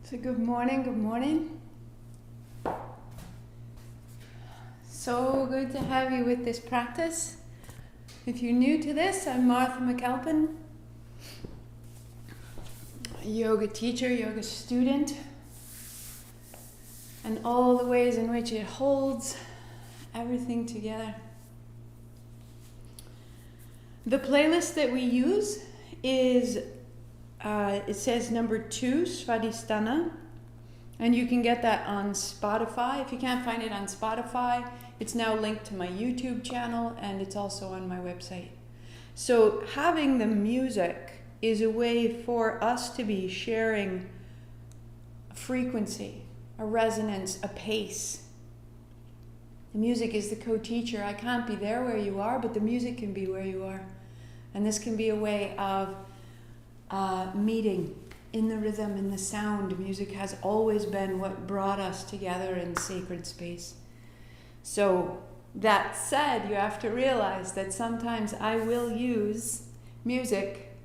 So good morning. So good to have you with this practice. If you're new to this, I'm Martha McAlpin, a yoga teacher, yoga student, and all the ways in which it holds everything together. The playlist that we use is it says number 2, Svadhistana, and you can get that on Spotify. If you can't find it on Spotify, it's now linked to my YouTube channel and it's also on my website. So having the music is a way for us to be sharing a frequency, a resonance, a pace. The music is the co-teacher. I can't be there where you are, but the music can be where you are. And this can be a way of meeting in the rhythm, in the sound. Music has always been what brought us together in sacred space. So that said, you have to realize that sometimes I will use music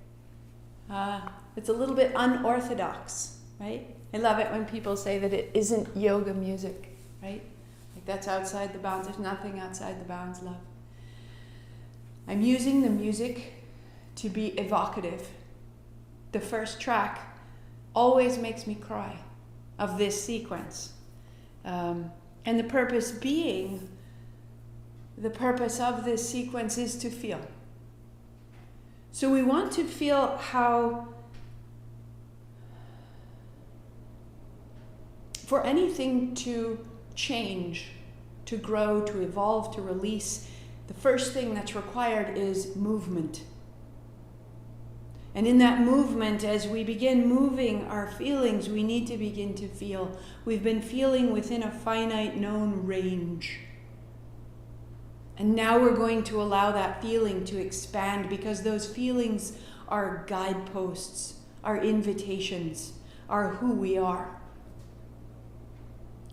it's a little bit unorthodox, right? I love it when people say that it isn't yoga music, right? Like that's outside the bounds. There's nothing outside the bounds, love. I'm using the music to be evocative. The first track always makes me cry of this sequence. And the purpose of this sequence is to feel. So we want to feel how, for anything to change, to grow, to evolve, to release, the first thing that's required is movement. And in that movement, as we begin moving our feelings, we need to begin to feel. We've been feeling within a finite known range. And now we're going to allow that feeling to expand because those feelings are guideposts, are invitations, are who we are.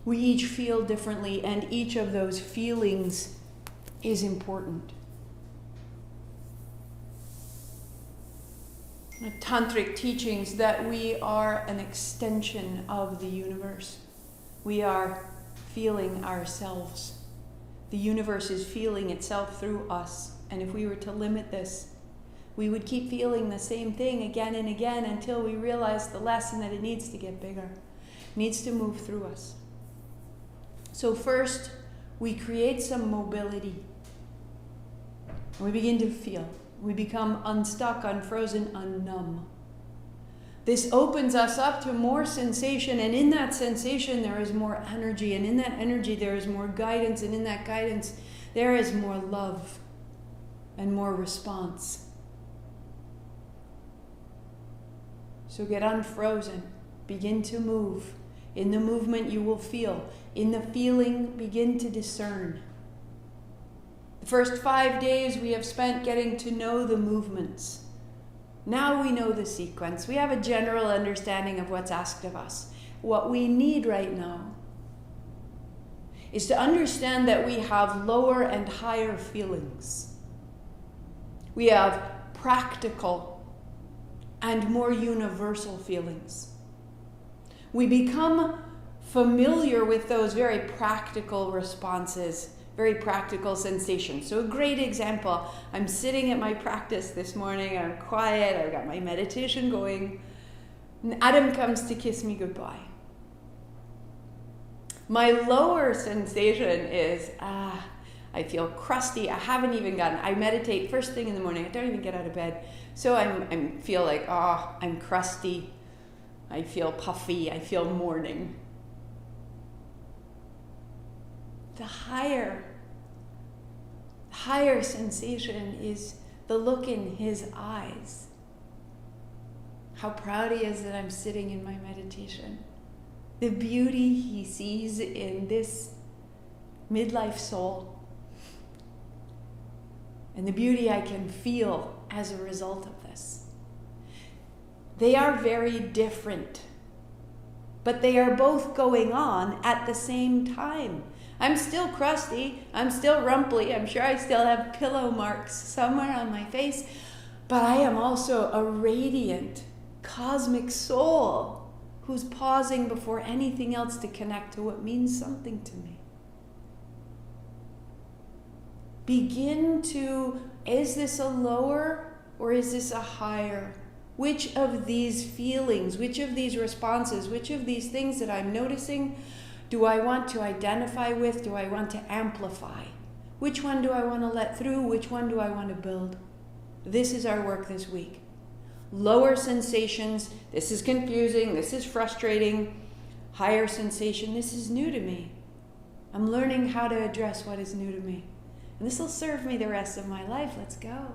We each feel differently, and each of those feelings is important. Tantric teachings that we are an extension of the universe. We are feeling ourselves. The universe is feeling itself through us. And if we were to limit this, we would keep feeling the same thing again and again until we realize the lesson that it needs to get bigger. It needs to move through us. So first, we create some mobility. We begin to feel. We become unstuck, unfrozen, unnumb. This opens us up to more sensation, and in that sensation there is more energy, and in that energy there is more guidance, and in that guidance there is more love and more response. So get unfrozen, begin to move. In the movement you will feel. In the feeling, begin to discern. The first 5 days we have spent getting to know the movements. Now we know the sequence. We have a general understanding of what's asked of us. What we need right now is to understand that we have lower and higher feelings. We have practical and more universal feelings. We become familiar with those very practical responses, very practical sensations. So a great example, I'm sitting at my practice this morning, I'm quiet, I've got my meditation going, and Adam comes to kiss me goodbye. My lower sensation is, I feel crusty, I meditate first thing in the morning, I don't even get out of bed. So I feel like, I'm crusty, I feel puffy, I feel morning. The higher sensation is the look in his eyes. How proud he is that I'm sitting in my meditation. The beauty he sees in this midlife soul. And the beauty I can feel as a result of this. They are very different, but they are both going on at the same time. I'm still crusty, I'm still rumply, I'm sure I still have pillow marks somewhere on my face, but I am also a radiant, cosmic soul who's pausing before anything else to connect to what means something to me. Begin to, is this a lower or is this a higher? Which of these feelings, which of these responses, which of these things that I'm noticing do I want to identify with? Do I want to amplify? Which one do I want to let through? Which one do I want to build? This is our work this week. Lower sensations, this is confusing, this is frustrating. Higher sensation, this is new to me. I'm learning how to address what is new to me. And this will serve me the rest of my life. Let's go.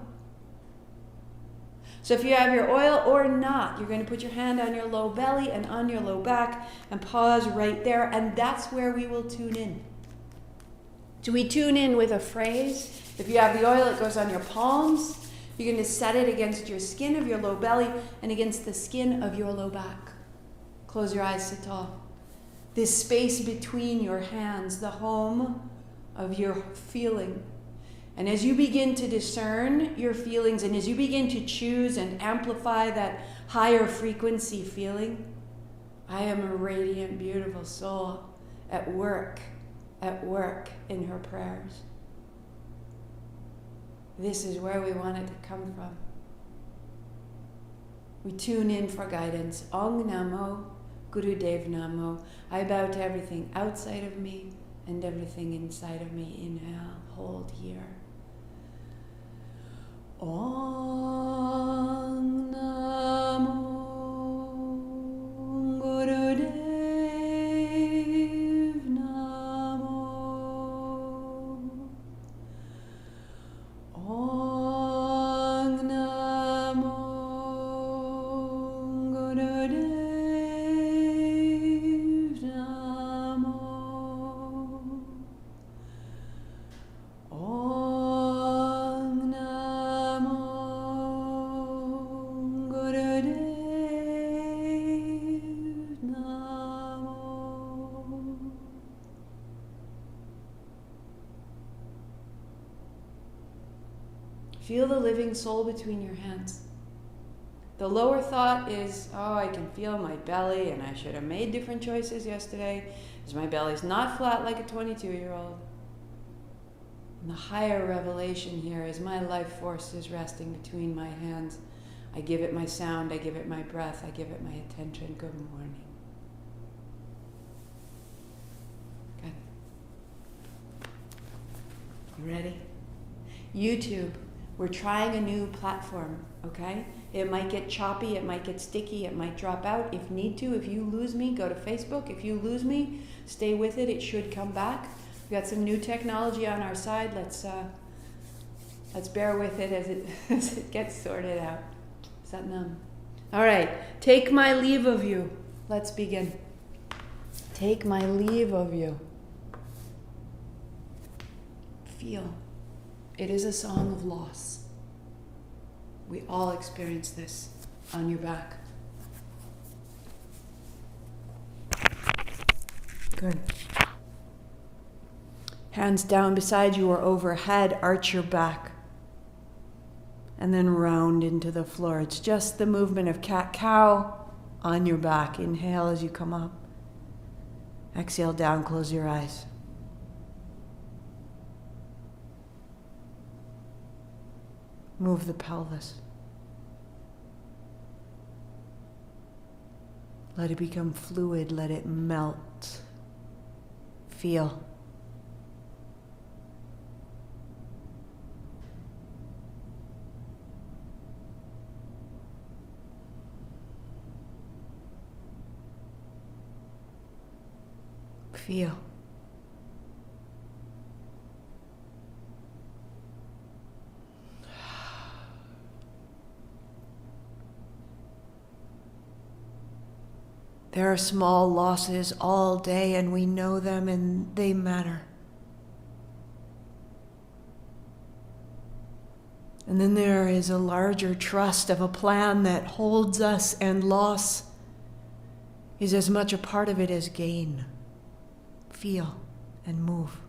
So if you have your oil or not, you're going to put your hand on your low belly and on your low back and pause right there. And that's where we will tune in. So we tune in with a phrase. If you have the oil, it goes on your palms. You're going to set it against your skin of your low belly and against the skin of your low back. Close your eyes, sit tall. This space between your hands, the home of your feeling. And as you begin to discern your feelings and as you begin to choose and amplify that higher frequency feeling, I am a radiant, beautiful soul at work in her prayers. This is where we want it to come from. We tune in for guidance. Ong Namo, Gurudev Namo. I bow to everything outside of me and everything inside of me. Inhale, hold here. Ong Namo Gurudev Namo. Ong Namo Gurudev Namo. Ong Namo Gurudev Namo. Feel the living soul between your hands. The lower thought is, oh, I can feel my belly and I should have made different choices yesterday, because my belly's not flat like a 22-year-old. And the higher revelation here is my life force is resting between my hands. I give it my sound, I give it my breath, I give it my attention. Good morning. Good. You ready? YouTube. We're trying a new platform, okay? It might get choppy, it might get sticky, it might drop out if need to. If you lose me, go to Facebook. If you lose me, stay with it. It should come back. We've got some new technology on our side. Let's bear with it as it gets sorted out. Satnam. All right, take my leave of you. Let's begin. Take my leave of you. Feel. It is a song of loss. We all experience this on your back. Good. Hands down beside you or overhead, arch your back. And then round into the floor. It's just the movement of cat-cow on your back. Inhale as you come up. Exhale down, close your eyes. Move the pelvis. Let it become fluid, let it melt. Feel. Feel. There are small losses all day, and we know them, and they matter. And then there is a larger trust of a plan that holds us, and loss is as much a part of it as gain. Feel and move.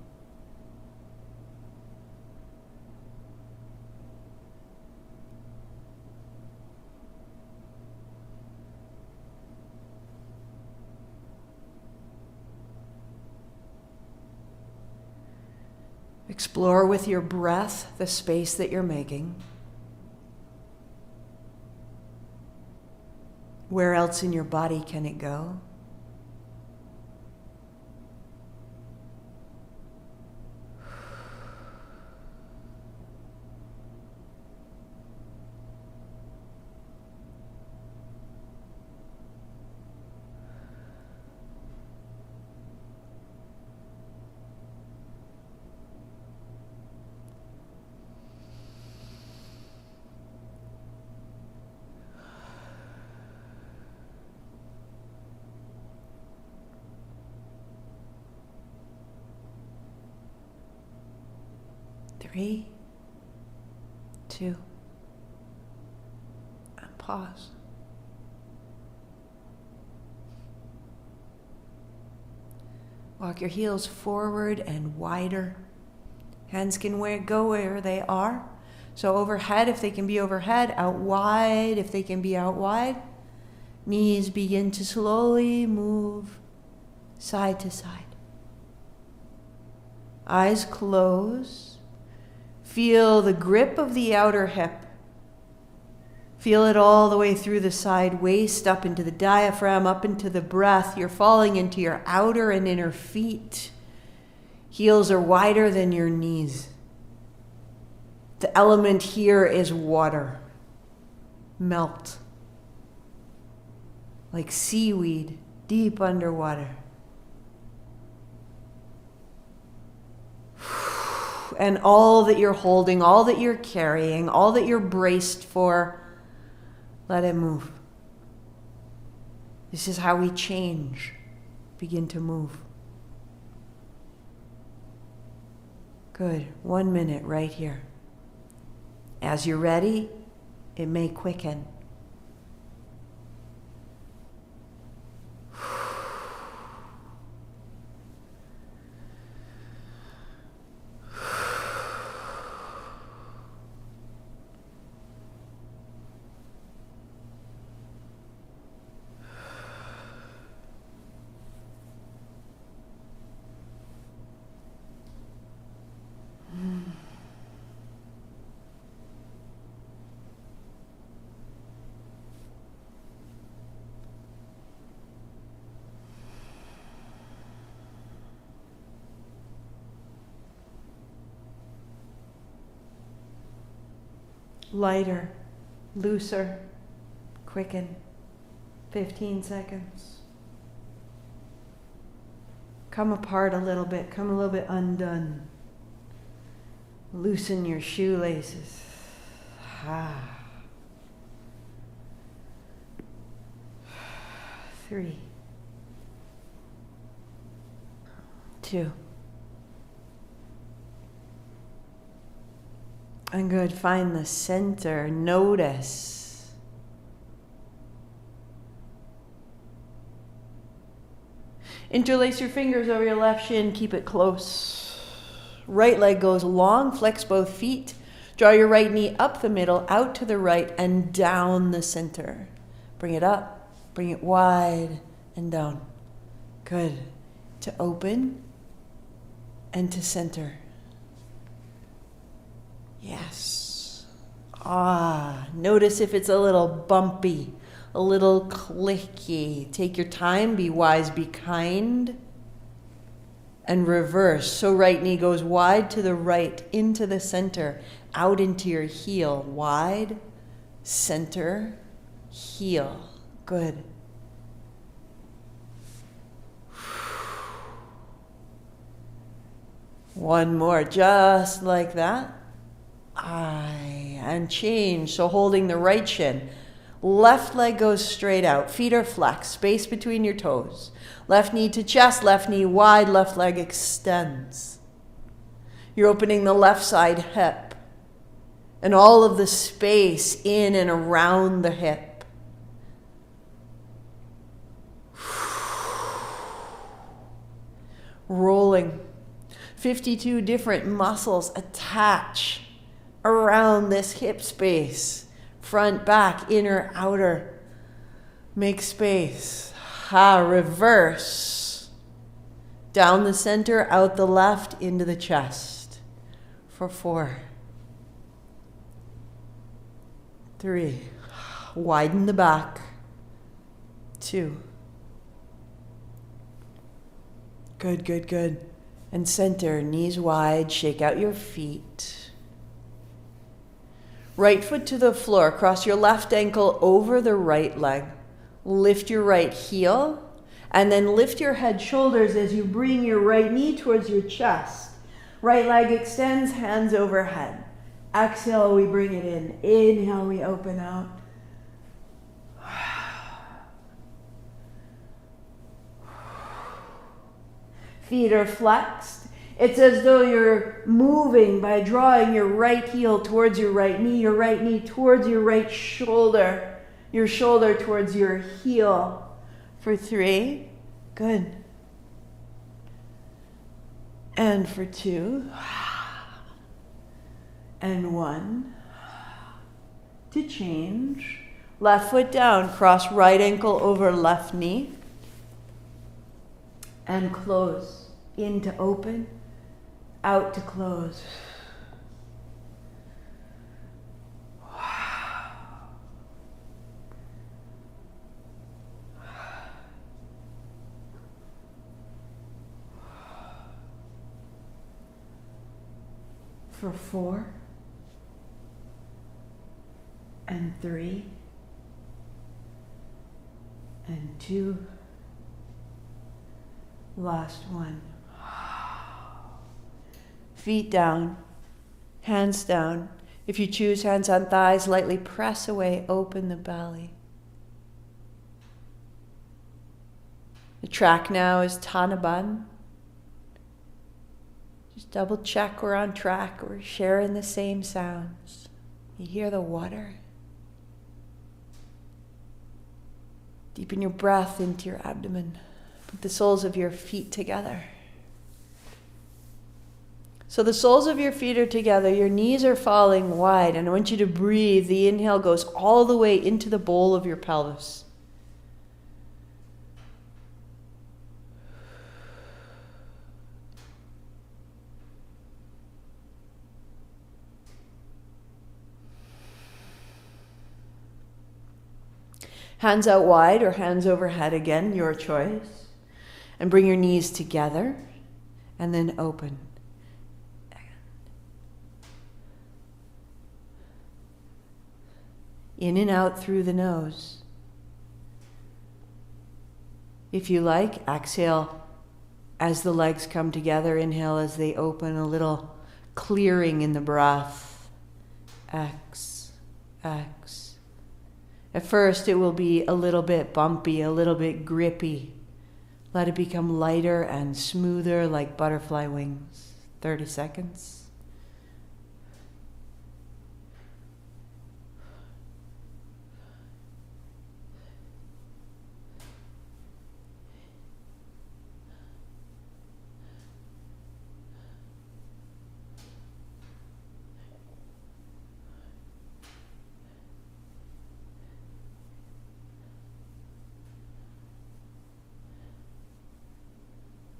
Explore with your breath the space that you're making. Where else in your body can it go? Three, 2, and pause. Walk your heels forward and wider. Hands can go where they are. So overhead, if they can be overhead, out wide, if they can be out wide. Knees begin to slowly move side to side. Eyes closed. Feel the grip of the outer hip. Feel it all the way through the side waist, up into the diaphragm, up into the breath. You're falling into your outer and inner feet. Heels are wider than your knees. The element here is water. Melt. Like seaweed deep underwater. And all that you're holding, all that you're carrying, all that you're braced for, let it move. This is how we change. Begin to move. Good. 1 minute right here. As you're ready, it may quicken. Lighter, looser, quicken. 15 seconds. Come apart a little bit, come a little bit undone. Loosen your shoelaces. 3, 2. And good, find the center, notice. Interlace your fingers over your left shin, keep it close. Right leg goes long, flex both feet. Draw your right knee up the middle, out to the right, and down the center. Bring it up, bring it wide, and down. Good. To open and to center. Yes. Notice if it's a little bumpy, a little clicky. Take your time, be wise, be kind. And reverse. So right knee goes wide to the right, into the center, out into your heel. Wide, center, heel. Good. One more, just like that. And change. So holding the right shin. Left leg goes straight out. Feet are flexed. Space between your toes. Left knee to chest. Left knee wide. Left leg extends. You're opening the left side hip. And all of the space in and around the hip. Rolling. 52 different muscles attach around this hip space. Front, back, inner, outer. Make space. Reverse. Down the center, out the left, into the chest. For 4, 3, widen the back, 2. Good, good, good. And center, knees wide, shake out your feet. Right foot to the floor, cross your left ankle over the right leg. Lift your right heel, and then lift your head shoulders as you bring your right knee towards your chest. Right leg extends, hands overhead. Exhale, we bring it in. Inhale, we open out. Feet are flexed. It's as though you're moving by drawing your right heel towards your right knee towards your right shoulder, your shoulder towards your heel. For 3, good. And for 2, and 1, to change. Left foot down, cross right ankle over left knee, and close. In to open, out to close. For 4, and 3, and 2, last 1. Feet down, hands down. If you choose, hands on thighs, lightly press away, open the belly. The track now is Tanaban. Just double check we're on track, we're sharing the same sounds. You hear the water? Deepen your breath into your abdomen. Put the soles of your feet together. So the soles of your feet are together, your knees are falling wide, and I want you to breathe. The inhale goes all the way into the bowl of your pelvis. Hands out wide or hands overhead again, your choice. And bring your knees together and then open. In and out through the nose. If you like, exhale as the legs come together. Inhale as they open, a little clearing in the breath. X, X. At first it will be a little bit bumpy, a little bit grippy. Let it become lighter and smoother like butterfly wings. 30 seconds.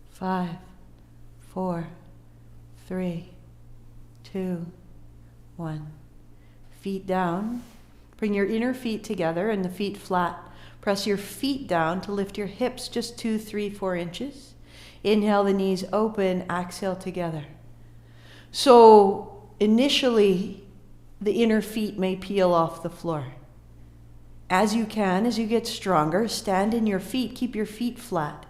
Five, 4, 3, 2, 1. Feet down. Bring your inner feet together and the feet flat. Press your feet down to lift your hips just 2, 3, 4 inches. Inhale, the knees open. Exhale together. So initially, the inner feet may peel off the floor. As you can, as you get stronger, stand in your feet. Keep your feet flat.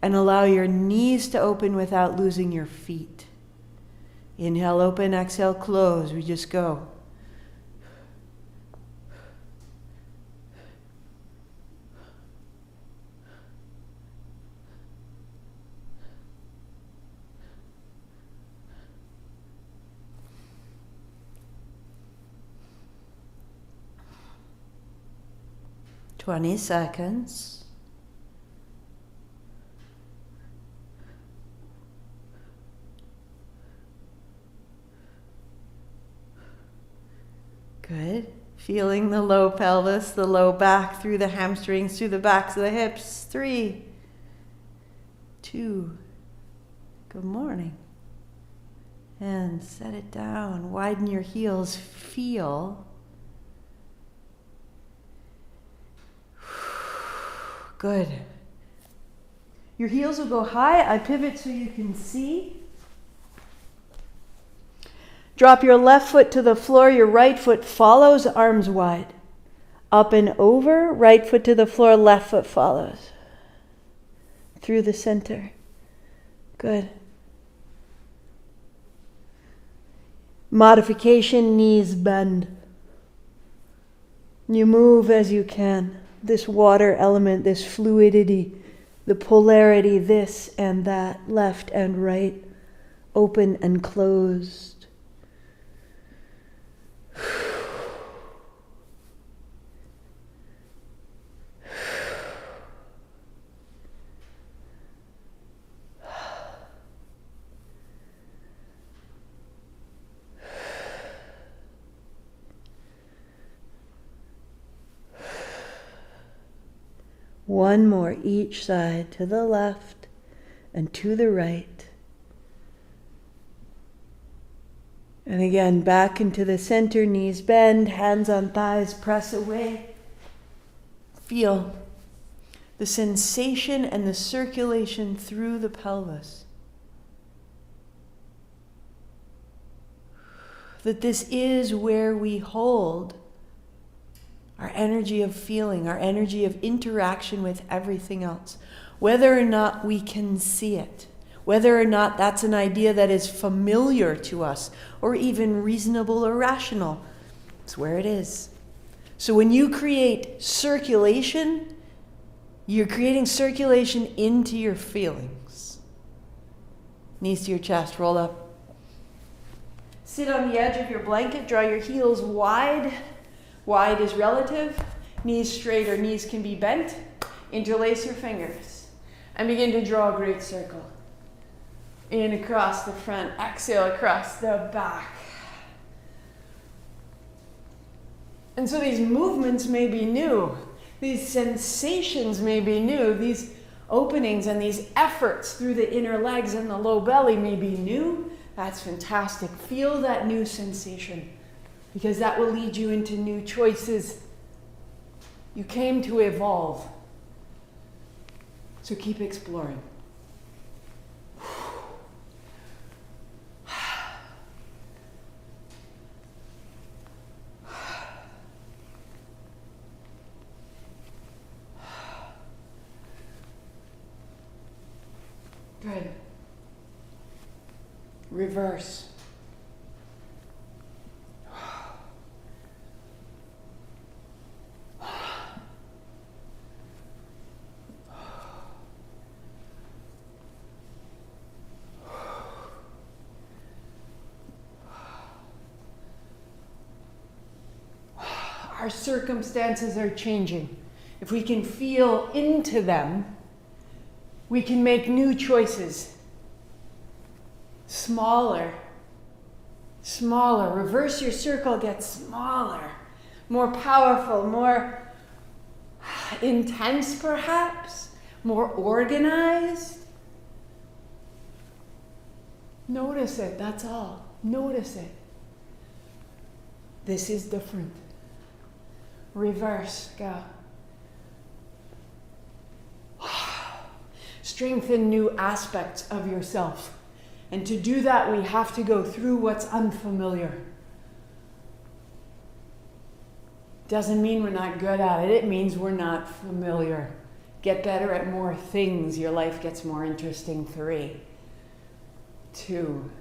And allow your knees to open without losing your feet. Inhale, open, exhale, close. We just go. "20 seconds. Good. Feeling the low pelvis, the low back through the hamstrings, through the backs of the hips. 3, 2, good morning. And set it down. Widen your heels. Feel. Good. Your heels will go high. I pivot so you can see. Drop your left foot to the floor. Your right foot follows, arms wide. Up and over. Right foot to the floor. Left foot follows. Through the center. Good. Modification, knees bend. You move as you can. This water element, this fluidity, the polarity, this and that, left and right, open and closed. One more each side, to the left and to the right. And again, back into the center, knees bend, hands on thighs, press away. Feel the sensation and the circulation through the pelvis. That this is where we hold our energy of feeling, our energy of interaction with everything else. Whether or not we can see it, whether or not that's an idea that is familiar to us, or even reasonable or rational, it's where it is. So when you create circulation, you're creating circulation into your feelings. Knees to your chest, roll up. Sit on the edge of your blanket, draw your heels wide. Wide is relative. Knees straight or knees can be bent. Interlace your fingers and begin to draw a great circle. In across the front, exhale across the back. And so these movements may be new. These sensations may be new. These openings and these efforts through the inner legs and the low belly may be new. That's fantastic. Feel that new sensation, because that will lead you into new choices. You came to evolve. So keep exploring. Good. Reverse. Our circumstances are changing. If we can feel into them, we can make new choices. Smaller. Smaller. Reverse your circle, get smaller. More powerful, more intense perhaps, more organized. Notice it, that's all. Notice it. This is different. Reverse, go. Strengthen new aspects of yourself. And to do that, we have to go through what's unfamiliar. Doesn't mean we're not good at it. It means we're not familiar. Get better at more things. Your life gets more interesting. 3, 2.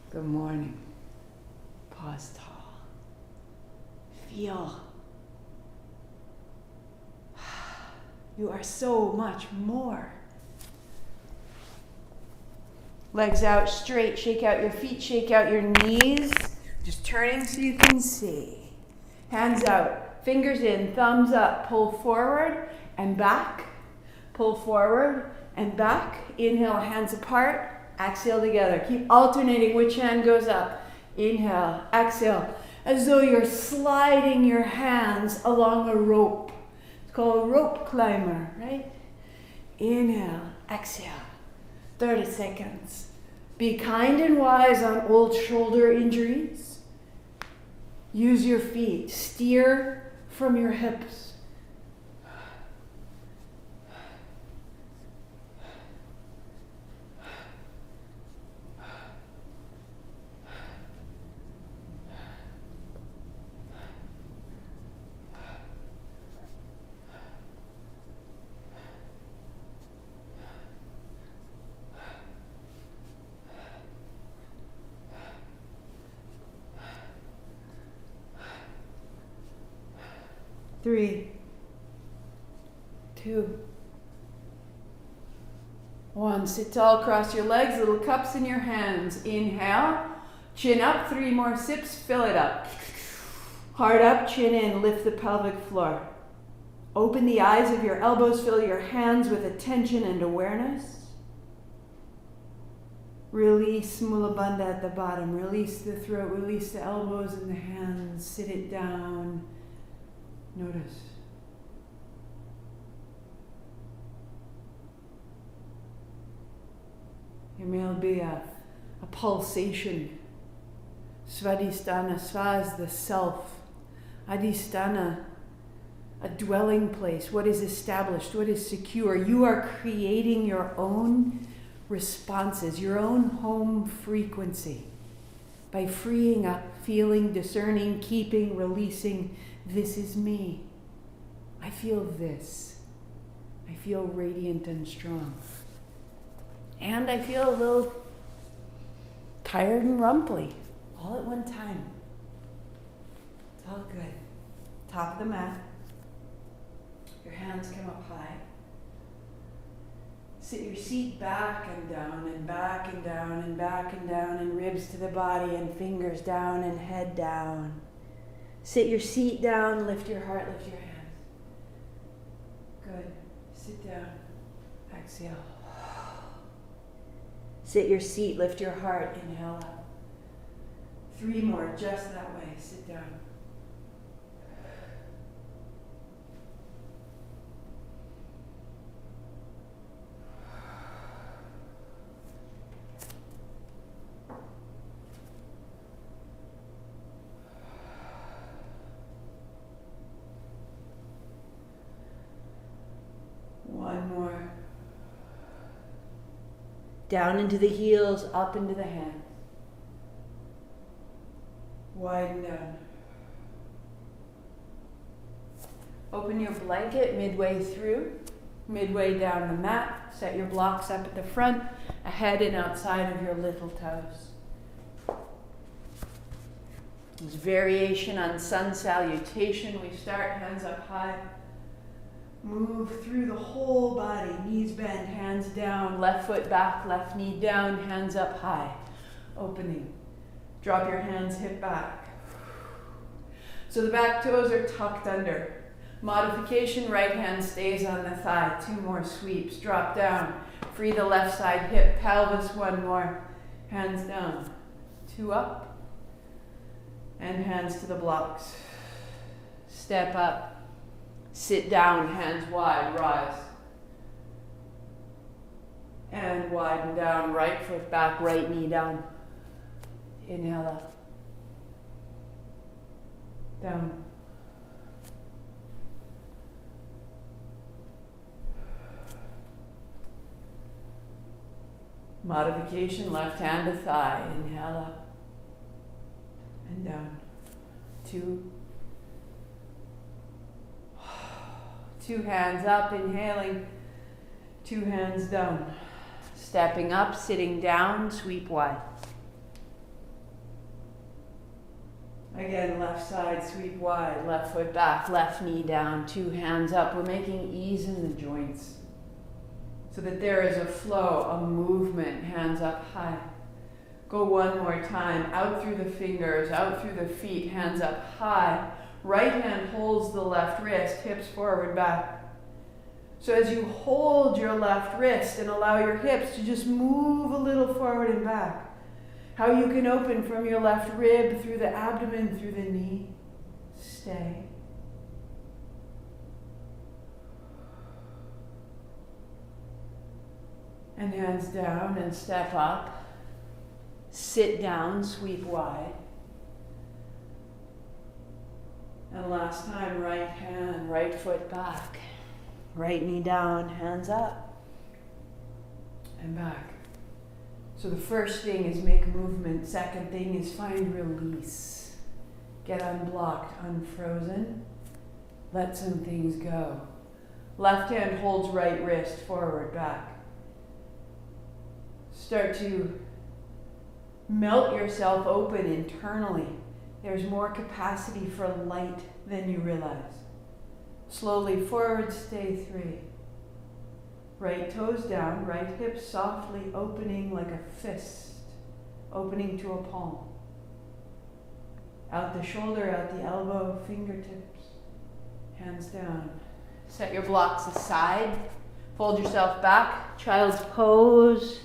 Good morning. Pause tall. Feel. You are so much more. Legs out straight. Shake out your feet. Shake out your knees. Just turning so you can see. Hands out. Fingers in. Thumbs up. Pull forward and back. Pull forward and back. Inhale, hands apart. Exhale together. Keep alternating which hand goes up. Inhale. Exhale. As though you're sliding your hands along a rope. It's called a rope climber, right? Inhale. Exhale. 30 seconds. Be kind and wise on old shoulder injuries. Use your feet. Steer from your hips. Three, 2, 1. Sit tall, cross your legs, little cups in your hands. Inhale, chin up, 3 more sips, fill it up. Heart up, chin in, lift the pelvic floor. Open the eyes of your elbows, fill your hands with attention and awareness. Release Mula Bandha at the bottom. Release the throat, release the elbows and the hands. Sit it down. Notice. There may be a pulsation. Svadhistana, Sva is the self. Adhistana, a dwelling place. What is established? What is secure? You are creating your own responses, your own home frequency by freeing up, feeling, discerning, keeping, releasing. This is me. I feel this. I feel radiant and strong. And I feel a little tired and rumply all at one time. It's all good. Top of the mat. Your hands come up high. Sit your seat back and down and back and down and back and down, and ribs to the body and fingers down and head down. Sit your seat down, lift your heart, lift your hands. Good. Sit down. Exhale. Sit your seat, lift your heart, inhale up. 3 more, just that way. Sit down. One more. Down into the heels, up into the hands. Widen down. Open your blanket midway through, midway down the mat. Set your blocks up at the front, ahead and outside of your little toes. There's variation on Sun Salutation. We start hands up high. Move through the whole body, knees bent, hands down, left foot back, left knee down, hands up high. Opening. Drop your hands hip back. So the back toes are tucked under. Modification, right hand stays on the thigh. 2 more sweeps, drop down. Free the left side hip, pelvis, 1 more. Hands down. 2 up. And hands to the blocks. Step up. Sit down, hands wide, rise. And widen down, right foot back, right knee down. Inhale up. Down. Modification, left hand to thigh. Inhale up. And down. 2. 2 hands up, inhaling. 2 hands down. Stepping up, sitting down, sweep wide. Again, left side, sweep wide, left foot back, left knee down, 2 hands up. We're making ease in the joints so that there is a flow, a movement, hands up high. Go 1 more time, out through the fingers, out through the feet, hands up high. Right hand holds the left wrist, hips forward, back. So as you hold your left wrist and allow your hips to just move a little forward and back, how you can open from your left rib through the abdomen, through the knee. Stay. And hands down and step up. Sit down, sweep wide. And last time, right hand, right foot back. Right knee down, hands up. And back. So the first thing is make movement. Second thing is find release. Get unblocked, unfrozen. Let some things go. Left hand holds right wrist, forward, back. Start to melt yourself open internally. There's more capacity for light than you realize. Slowly forward, stay 3. Right toes down, right hip softly opening like a fist, opening to a palm. Out the shoulder, out the elbow, fingertips, hands down. Set your blocks aside, fold yourself back, child's pose,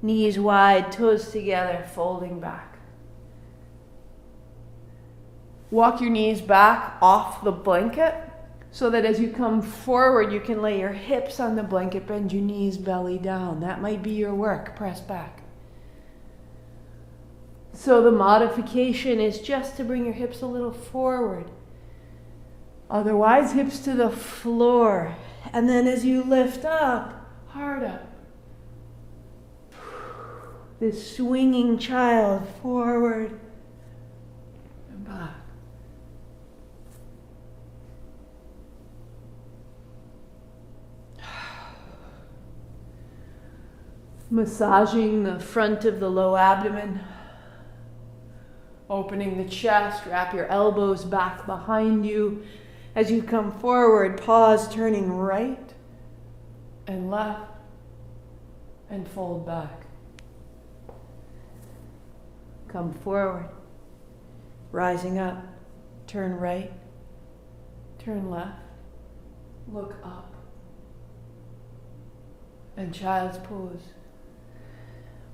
knees wide, toes together, folding back. Walk your knees back off the blanket so that as you come forward, you can lay your hips on the blanket, bend your knees, belly down. That might be your work. Press back. So the modification is just to bring your hips a little forward. Otherwise, hips to the floor. And then as you lift up, hard up. This swinging child forward and back. Massaging the front of the low abdomen. Opening the chest, wrap your elbows back behind you. As you come forward, pause, turning right and left and fold back. Come forward, rising up, turn right, turn left, look up, and child's pose.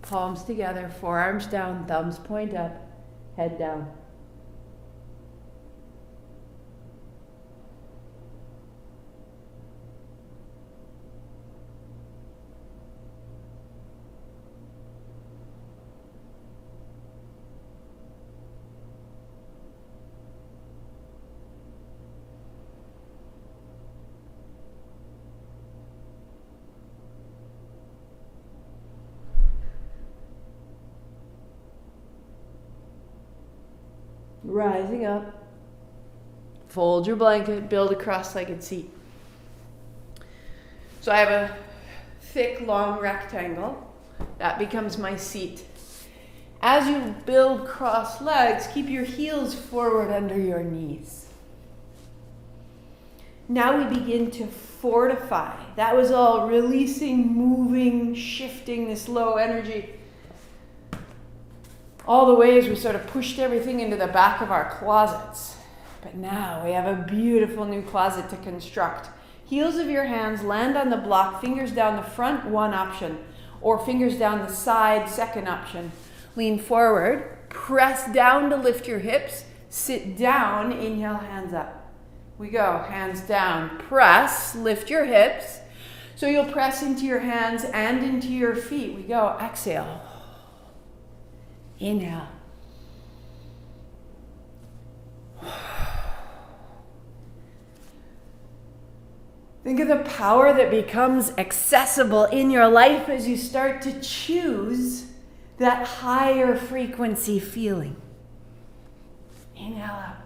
Palms together, forearms down, thumbs point up, head down. Rising up, fold your blanket, build a cross-legged seat. So I have a thick, long rectangle. That becomes my seat. As you build cross legs, keep your heels forward under your knees. Now we begin to fortify. That was all releasing, moving, shifting this low energy. All the ways we sort of pushed everything into the back of our closets. But now we have a beautiful new closet to construct. Heels of your hands land on the block, fingers down the front, one option. Or fingers down the side, second option. Lean forward, press down to lift your hips, sit down, inhale, hands up. We go, hands down, press, lift your hips. So you'll press into your hands and into your feet. We go, exhale. Inhale. Think of the power that becomes accessible in your life as you start to choose that higher frequency feeling. Inhale up.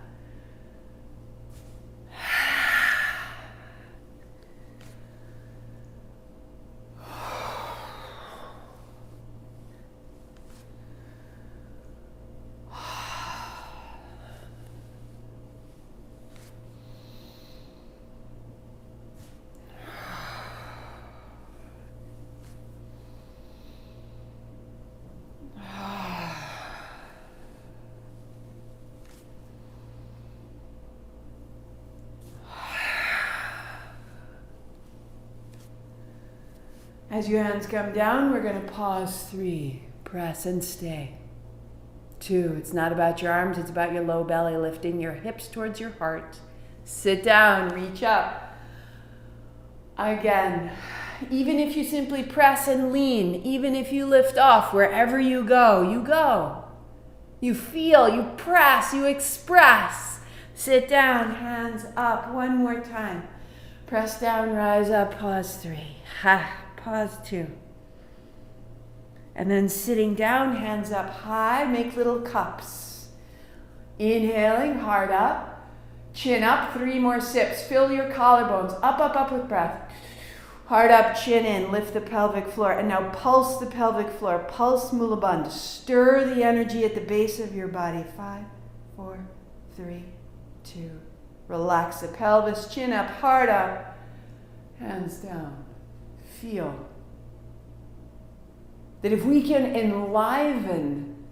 As your hands come down, we're going to pause. 3, press and stay. 2, it's not about your arms, it's about your low belly, lifting your hips towards your heart. Sit down, reach up. Again, Even if you simply press and lean, even if you lift off, wherever you go, you go. You feel, you press, you express. Sit down, hands up, one more time. Press down, rise up, pause 3. Pause 2. And then sitting down, hands up high, make little cups. Inhaling, heart up, chin up, 3 more sips. Fill your collarbones, up with breath. Heart up, chin in, lift the pelvic floor. And now pulse the pelvic floor, pulse Mula Bandha. Stir the energy at the base of your body. 5, 4, 3, 2. Relax the pelvis, chin up, heart up, hands down. Feel that if we can enliven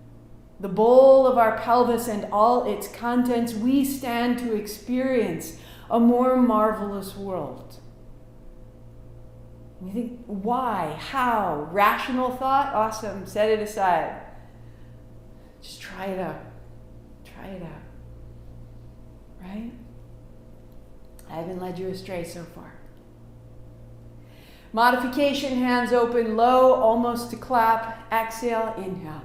the bowl of our pelvis and all its contents, we stand to experience a more marvelous world. And you think, why? How? Rational thought? Awesome. Set it aside. Just try it out. Try it out. Right? I haven't led you astray so far. Modification, hands open, low, almost to clap. Exhale, inhale.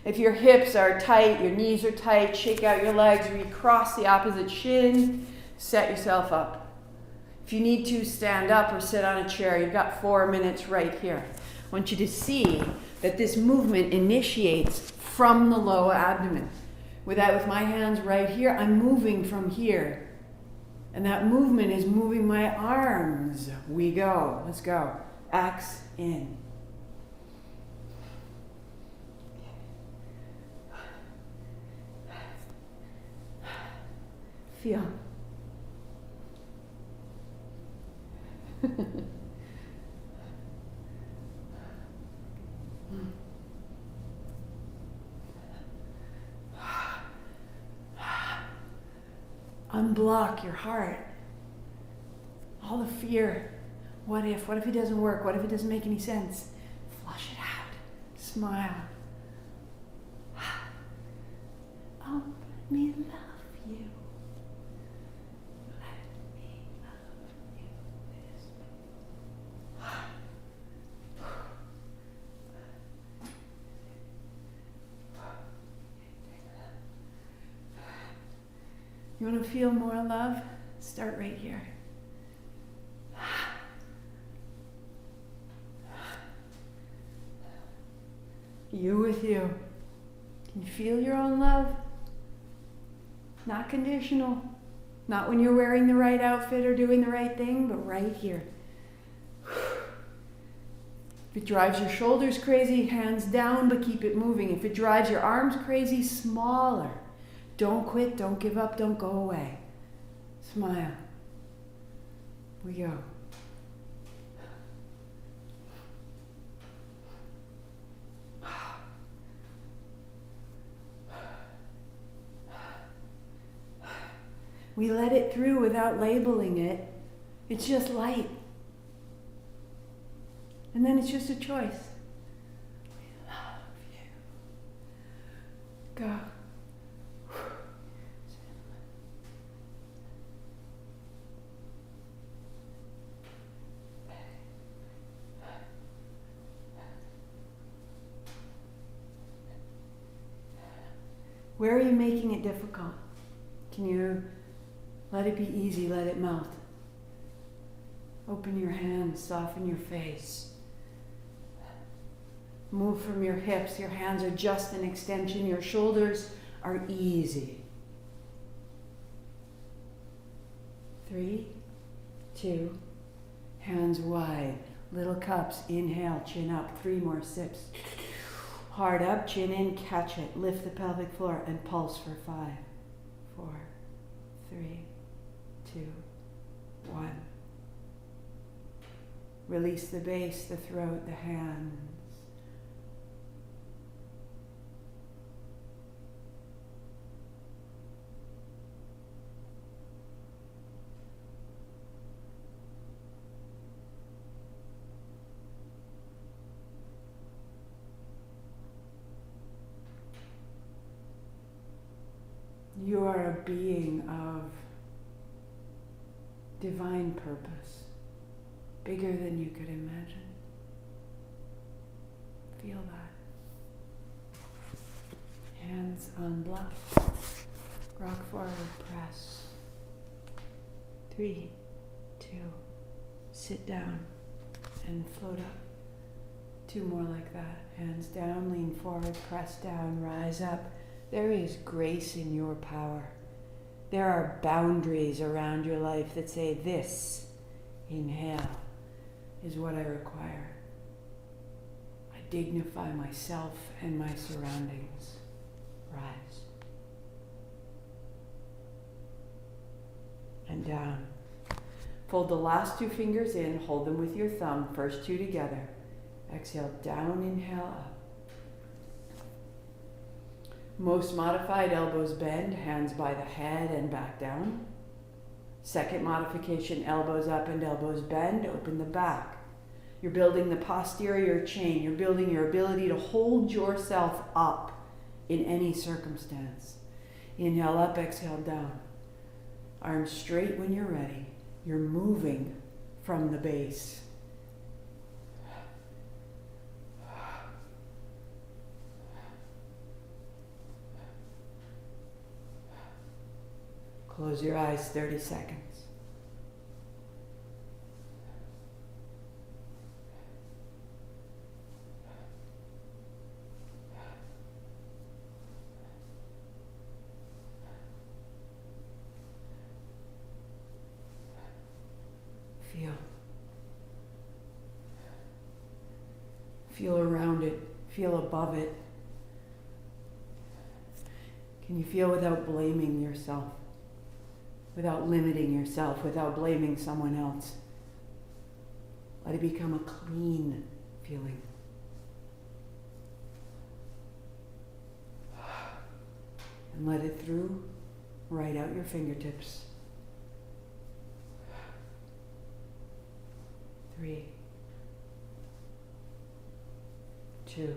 If your hips are tight, your knees are tight, shake out your legs, recross the opposite shin, set yourself up. If you need to, stand up or sit on a chair. You've got 4 minutes right here. I want you to see that this movement initiates from the lower abdomen. With my hands right here, I'm moving from here. And that movement is moving my arms. We go. Let's go. X in. Feel. Unblock your heart. All the fear. What if? What if it doesn't work? What if it doesn't make any sense? Flush it out. Smile. Oh, let me love you. Let me love you. You want to feel more love? Start right here. You with you. Can you feel your own love? Not conditional. Not when you're wearing the right outfit or doing the right thing, but right here. If it drives your shoulders crazy, hands down, but keep it moving. If it drives your arms crazy, smaller. Don't quit, don't give up, don't go away. Smile. We go. We let it through without labeling it. It's just light. And then it's just a choice. We love you. Go. Where are you making it difficult? Can you let it be easy, let it melt? Open your hands, soften your face. Move from your hips. Your hands are just an extension. Your shoulders are easy. 3, 2, hands wide. Little cups. Inhale, chin up. 3 more sips. Heart up, chin in, catch it. Lift the pelvic floor and pulse for 5, 4, 3, 2, 1. Release the base, the throat, the hands. You are a being of divine purpose. bigger than you could imagine. Feel that. Hands on block. Rock forward, press. 3, 2, sit down and float up. 2 more like that. Hands down, lean forward, press down, rise up. There is grace in your power. There are boundaries around your life that say, this, inhale, is what I require. I dignify myself and my surroundings. Rise. And down. Fold the last 2 fingers in, hold them with your thumb, first 2 together. Exhale, down, inhale, up. Most modified, elbows bend, hands by the head and back down. Second modification, elbows up and elbows bend, open the back. You're building the posterior chain. You're building your ability to hold yourself up in any circumstance. Inhale up, exhale down. Arms straight when you're ready. You're moving from the base. Close your eyes, 30 seconds. Feel. Feel around it. Feel above it. Can you feel without blaming yourself? Without limiting yourself, without blaming someone else. Let it become a clean feeling. And let it through, right out your fingertips. 3, 2.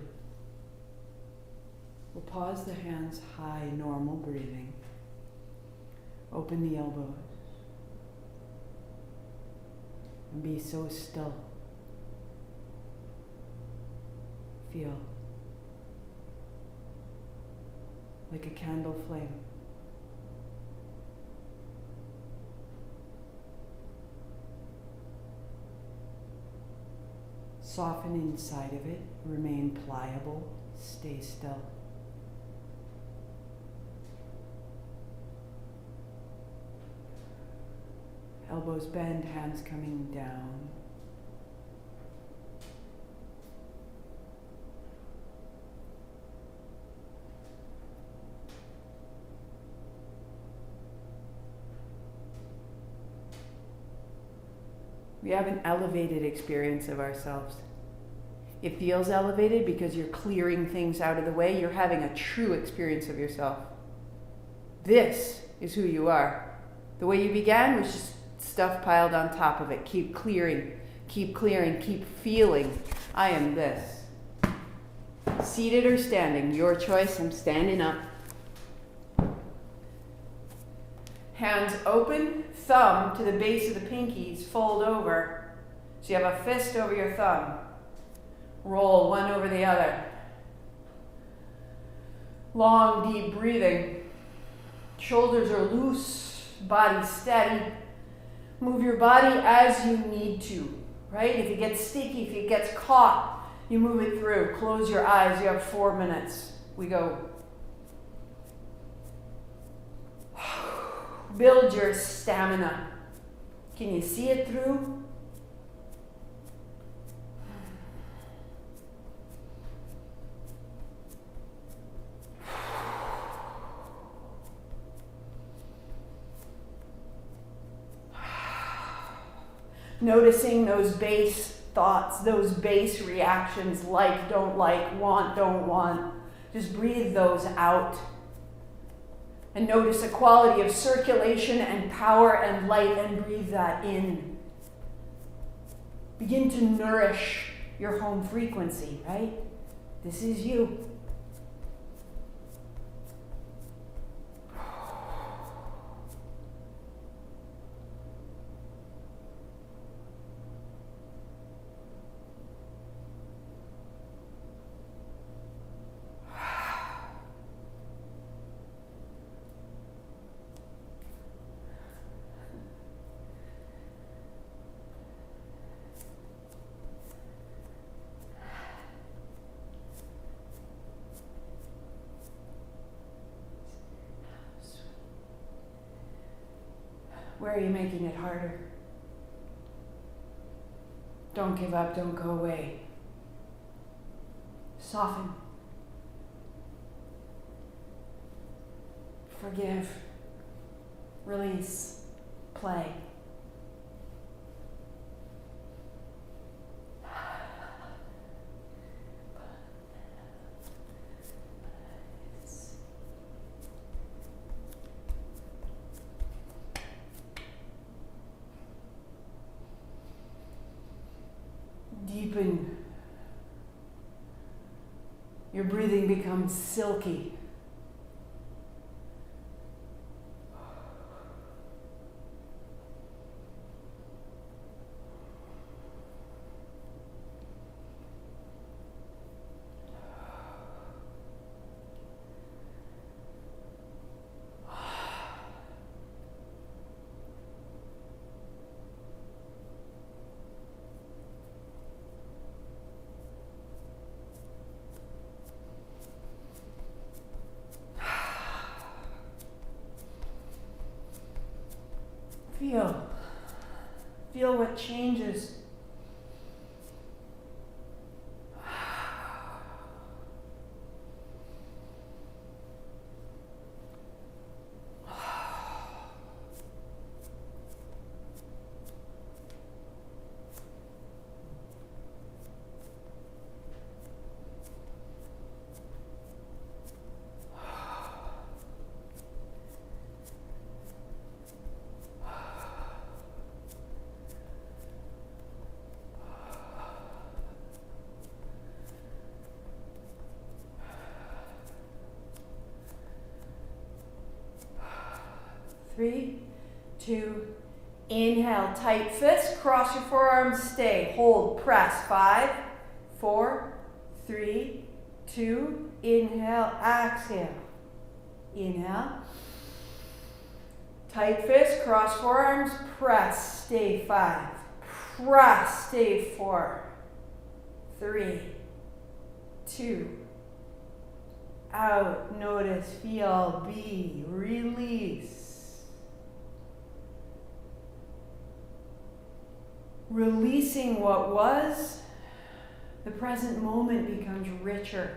We'll pause the hands high, normal breathing. Open the elbows. And be so still. Feel. Like a candle flame. Soften inside of it. Remain pliable. Stay still. Elbows bend, hands coming down. We have an elevated experience of ourselves. It feels elevated because you're clearing things out of the way. You're having a true experience of yourself. This is who you are. The way you began was just stuff piled on top of it. Keep clearing, keep feeling. I am this. Seated or standing, your choice. I'm standing up. Hands open, thumb to the base of the pinkies, fold over. So you have a fist over your thumb. Roll one over the other. Long, deep breathing. Shoulders are loose, body steady. Move your body as you need to, right? If it gets sticky, if it gets caught, you move it through. Close your eyes. You have 4 minutes. We go. Build your stamina. Can you see it through? Noticing those base thoughts, those base reactions, like, don't like, want, don't want. Just breathe those out. And notice a quality of circulation and power and light, and breathe that in. Begin to nourish your home frequency, right? This is you. Where are you making it harder? Don't give up, don't go away. Soften. Forgive. Release. Play. Deepen. Your breathing becomes silky. Feel what changes. Three, two, inhale, tight fist, cross your forearms, stay, hold, press. 5, 4, 3, 2, inhale, exhale. Inhale. Tight fist, cross forearms, press, stay. 5, press, stay. 4, 3, 2, out, notice, feel, be, release. Releasing what was, the present moment becomes richer.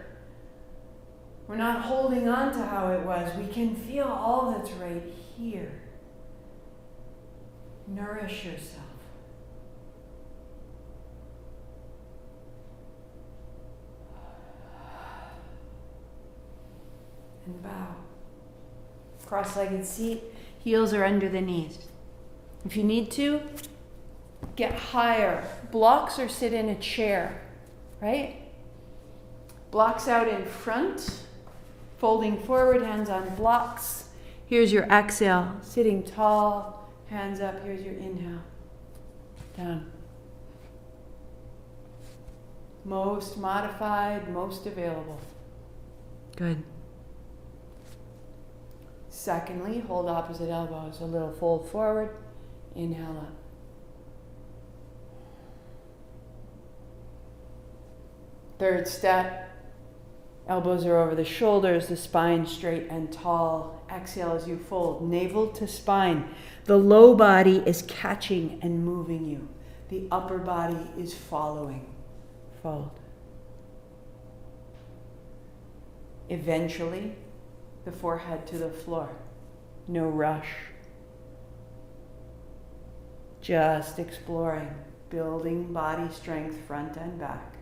We're not holding on to how it was. We can feel all that's right here. Nourish yourself. And bow. Cross-legged seat, heels are under the knees. If you need to, get higher. Blocks or sit in a chair, right? Blocks out in front, folding forward, hands on blocks. Here's your exhale, sitting tall, hands up. Here's your inhale, down. Most modified, most available. Good. Secondly, hold opposite elbows, a little fold forward, inhale up. Third step, elbows are over the shoulders, the spine straight and tall. Exhale as you fold, navel to spine. The low body is catching and moving you. The upper body is following. Fold. Eventually, the forehead to the floor. No rush. Just exploring, building body strength front and back.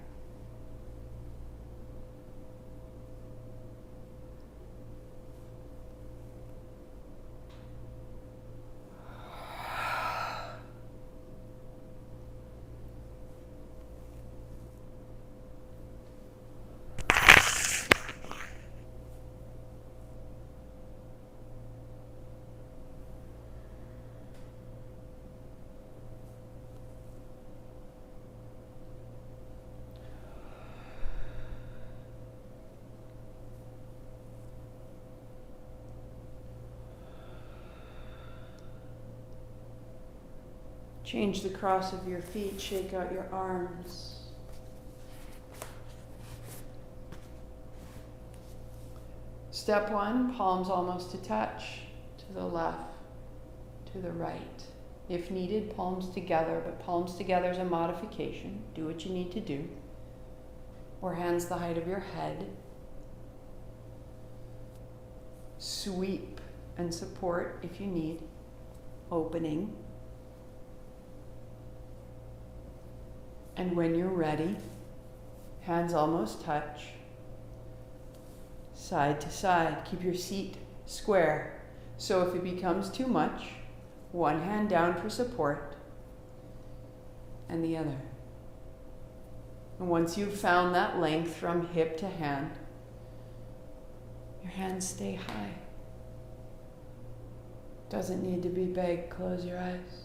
Change the cross of your feet, shake out your arms. Step one, palms almost to touch, to the left, to the right. If needed, palms together, but palms together is a modification. Do what you need to do. Or hands the height of your head. Sweep and support if you need. Opening. And when you're ready, hands almost touch. Side to side. Keep your seat square. So if it becomes too much, one hand down for support and the other. And once you've found that length from hip to hand, your hands stay high. Doesn't need to be big. Close your eyes.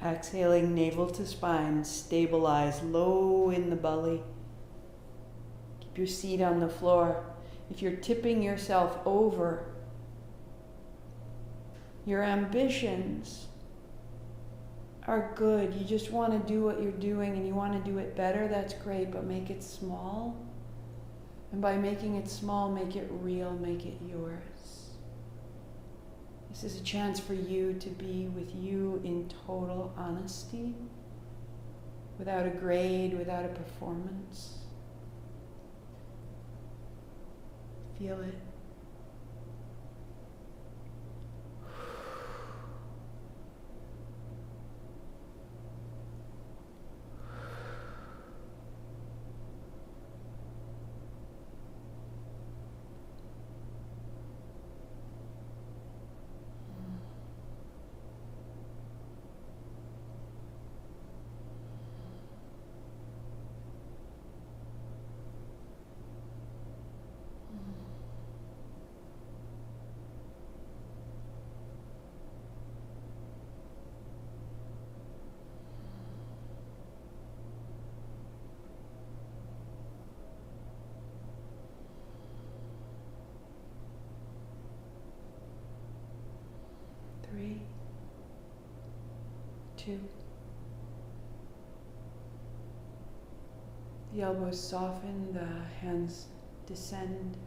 Exhaling navel to spine, stabilize low in the belly. Keep your seat on the floor. If you're tipping yourself over, your ambitions are good. You just want to do what you're doing and you want to do it better, that's great, but make it small. And by making it small, make it real, make it yours. This is a chance for you to be with you in total honesty, without a grade, without a performance. Feel it. Three, two. The elbows soften, the hands descend.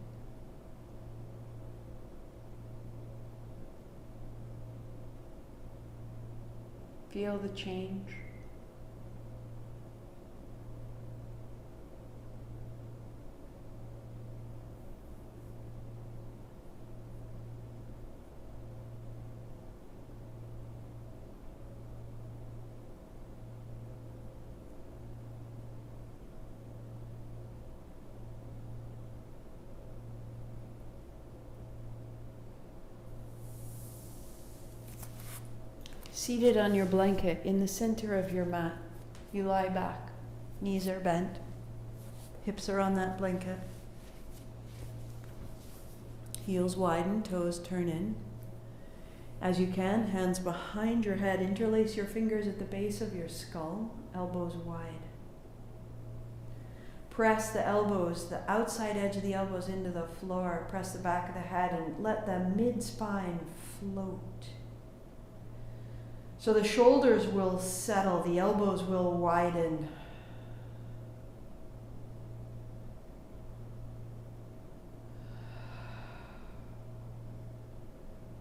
Feel the change. Seated on your blanket in the center of your mat, you lie back. Knees are bent. Hips are on that blanket. Heels widen, toes turn in. As you can, hands behind your head. Interlace your fingers at the base of your skull, elbows wide. Press the elbows, the outside edge of the elbows into the floor. Press the back of the head and let the mid-spine float. So the shoulders will settle, the elbows will widen.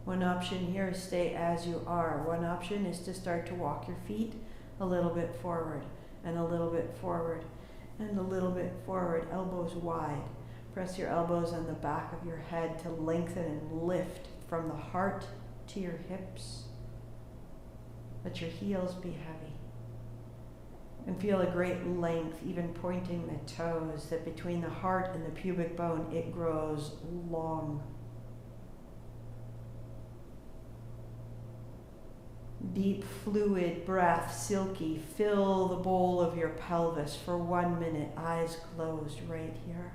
One option here is stay as you are. One option is to start to walk your feet a little bit forward and a little bit forward and a little bit forward, elbows wide. Press your elbows on the back of your head to lengthen and lift from the heart to your hips. Let your heels be heavy. And feel a great length, even pointing the toes, that between the heart and the pubic bone, it grows long. Deep fluid breath, silky. Fill the bowl of your pelvis for 1 minute, eyes closed right here.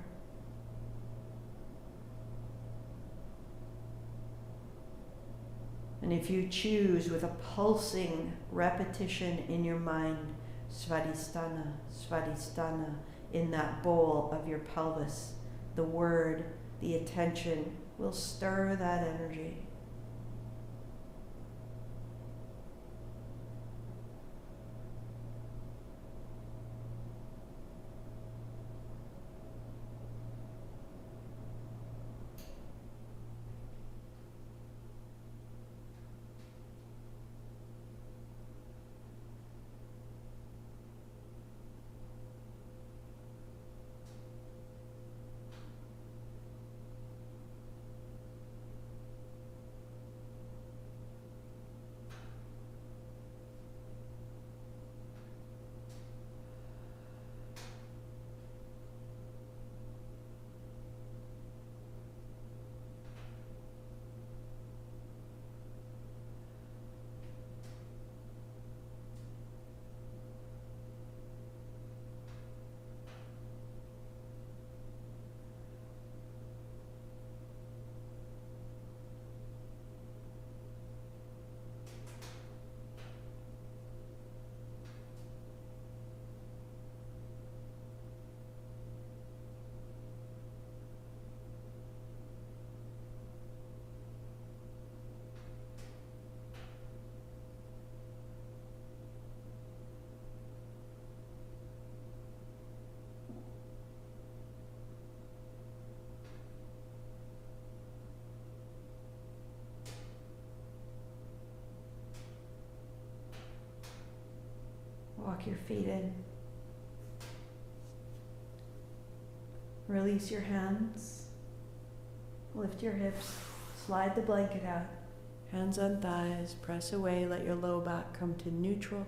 And if you choose, with a pulsing repetition in your mind, Svadhistana, Svadhistana, in that bowl of your pelvis, the word, the attention will stir that energy. Walk your feet in. Release your hands. Lift your hips. Slide the blanket out. Hands on thighs. Press away. Let your low back come to neutral.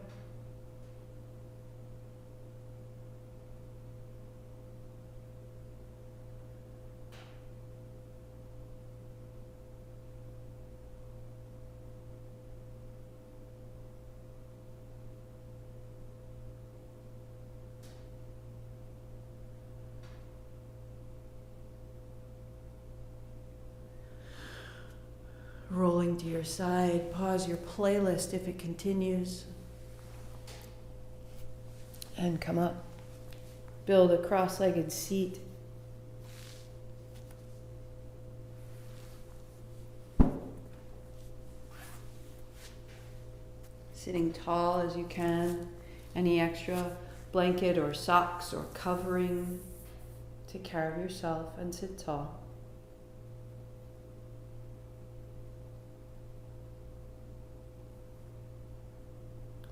Rolling to your side, pause your playlist if it continues. And come up. Build a cross-legged seat. Sitting tall as you can. Any extra blanket or socks or covering. Take care of yourself and sit tall.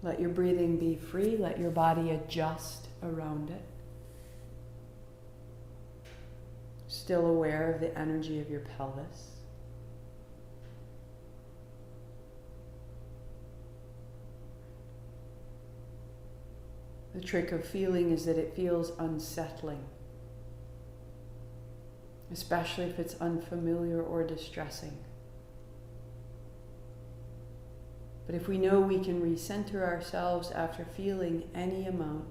Let your breathing be free. Let your body adjust around it. Still aware of the energy of your pelvis. The trick of feeling is that it feels unsettling, especially if it's unfamiliar or distressing. But if we know we can recenter ourselves after feeling any amount,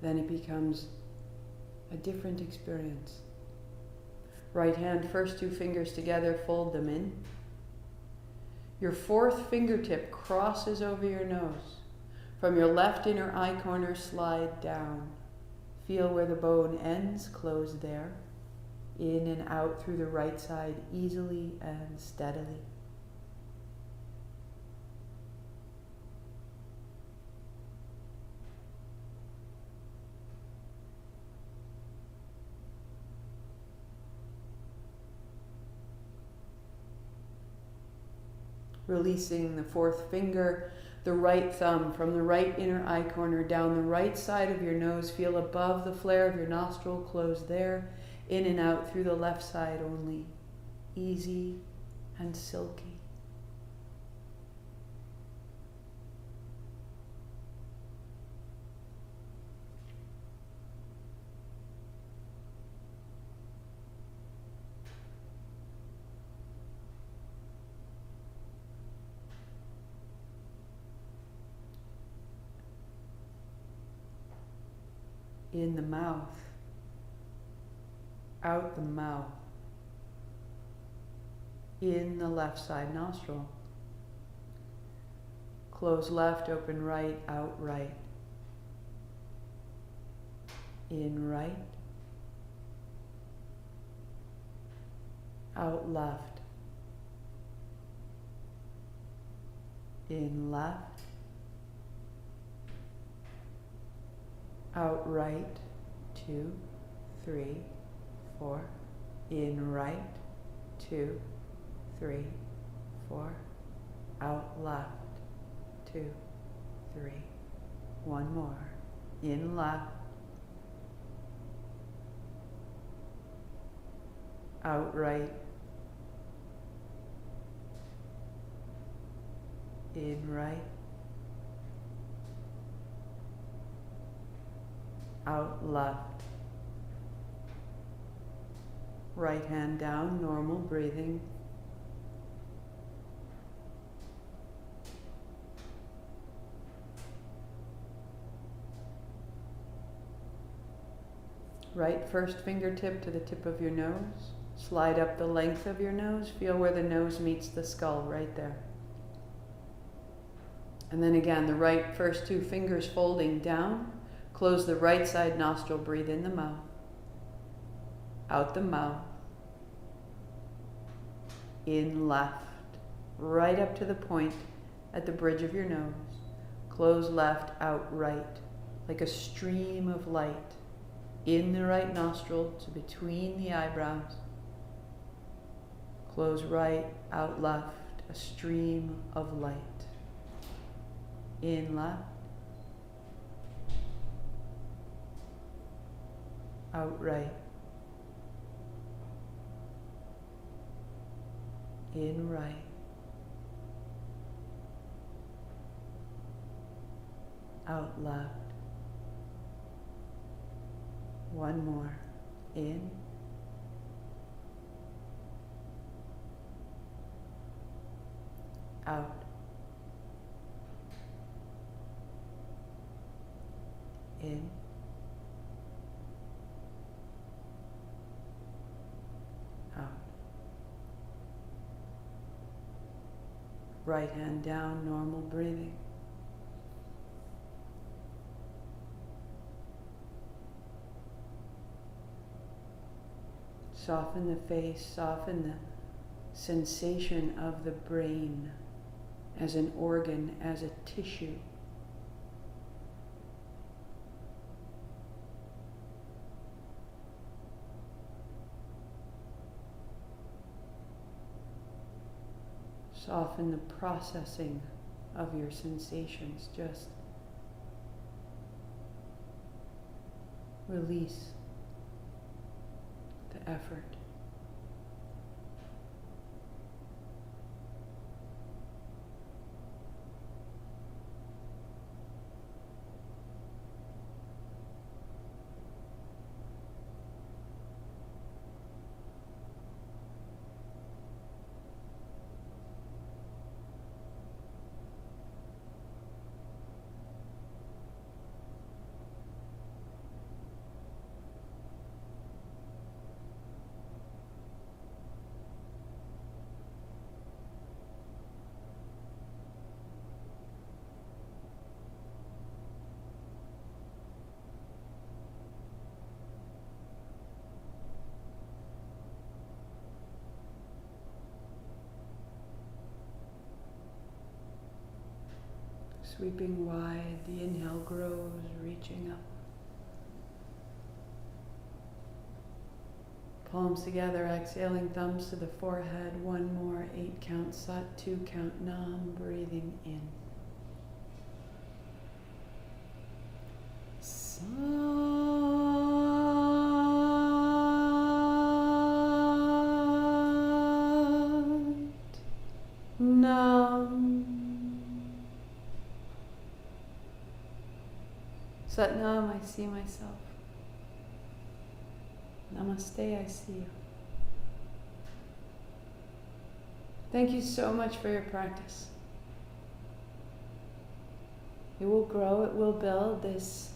then it becomes a different experience. Right hand, first two fingers together, fold them in. Your fourth fingertip crosses over your nose. From your left inner eye corner, slide down. Feel where the bone ends, close there. In and out through the right side, easily and steadily. Releasing the fourth finger, the right thumb from the right inner eye corner down the right side of your nose. Feel above the flare of your nostril, close there. In and out through the left side only. Easy and silky. in the mouth, out the mouth, in the left side nostril. Close left, open right, out right. In right, out left. In left, out right, 2, 3, 4. In right, 2, 3, 4. Out left, 2, 3. One more. In left, out right, in right, out left. Right hand down, normal breathing. Right first fingertip to the tip of your nose. Slide up the length of your nose. Feel where the nose meets the skull, right there. And then again, the right first 2 fingers folding down. Close the right side nostril, breathe in the mouth. Out the mouth. In left. Right up to the point at the bridge of your nose. Close left, out right. Like a stream of light. In the right nostril to between the eyebrows. Close right, out left, a stream of light. In left. Out right. In right. Out left. One more. In. Out. In. Out. Right hand down, normal breathing. Soften the face, soften the sensation of the brain as an organ, as a tissue. Soften the processing of your sensations. Just release the effort. Sweeping wide, the inhale grows, reaching up. Palms together, exhaling, thumbs to the forehead. One more, 8 count Sat, 2 count Nam, breathing in. Sat, Nam. Sat Nam, I see myself. Namaste, I see you. Thank you so much for your practice. It will grow, it will build. This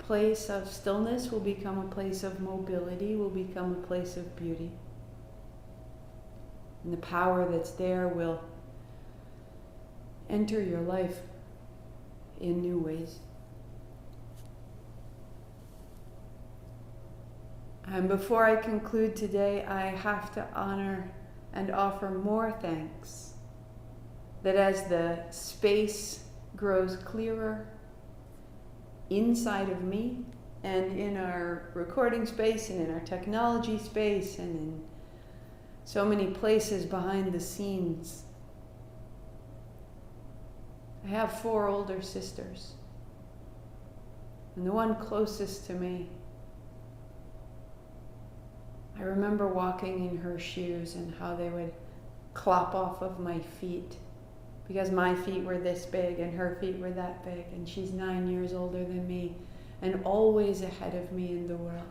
place of stillness will become a place of mobility, will become a place of beauty. And the power that's there will enter your life in new ways. And before I conclude today, I have to honor and offer more thanks that as the space grows clearer inside of me and in our recording space and in our technology space and in so many places behind the scenes, I have 4 older sisters. And the one closest to me, I remember walking in her shoes and how they would clop off of my feet because my feet were this big and her feet were that big, and she's 9 years older than me and always ahead of me in the world.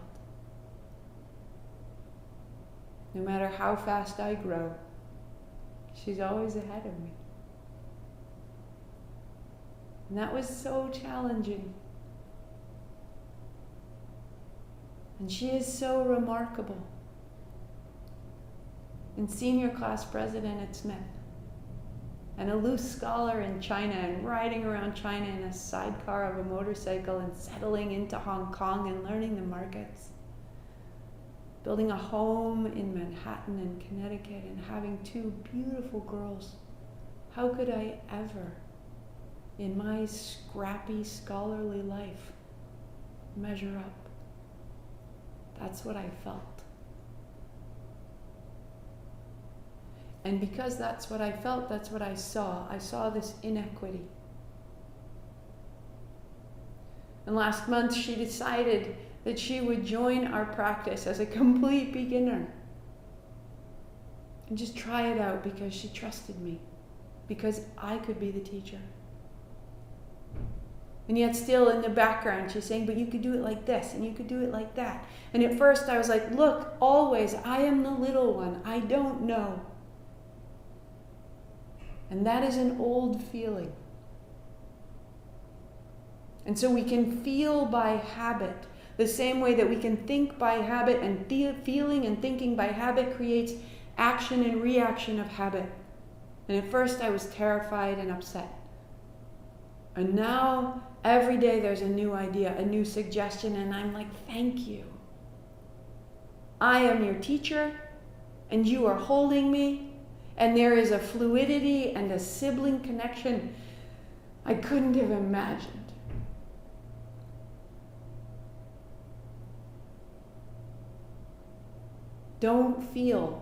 No matter how fast I grow, she's always ahead of me. And that was so challenging. And she is so remarkable. And senior class president at Smith. And a loose scholar in China and riding around China in a sidecar of a motorcycle and settling into Hong Kong and learning the markets. Building a home in Manhattan and Connecticut and having 2 beautiful girls. How could I ever, in my scrappy scholarly life, measure up? That's what I felt. And because that's what I felt, that's what I saw. I saw this inequity. And last month she decided that she would join our practice as a complete beginner. And just try it out because she trusted me. Because I could be the teacher. And yet still in the background she's saying, but you could do it like this and you could do it like that. And at first I was like, look, always, I am the little one. I don't know. And that is an old feeling. And so we can feel by habit, the same way that we can think by habit, and feeling and thinking by habit creates action and reaction of habit. And at first I was terrified and upset. And now every day there's a new idea, a new suggestion, and I'm like, thank you. I am your teacher, and you are holding me, and there is a fluidity and a sibling connection I couldn't have imagined. Don't feel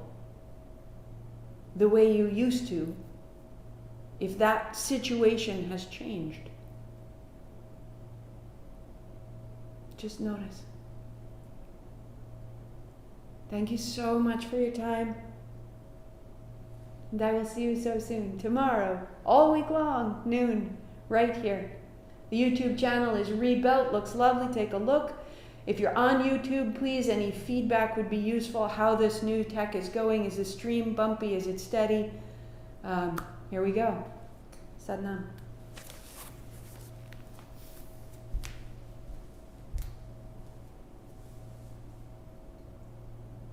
the way you used to if that situation has changed. Just notice. Thank you so much for your time. And I will see you so soon. Tomorrow, all week long, noon, right here. The YouTube channel is rebuilt, looks lovely, take a look. If you're on YouTube, please, any feedback would be useful. How this new tech is going. Is the stream bumpy? Is it steady? Here we go. Sadhana.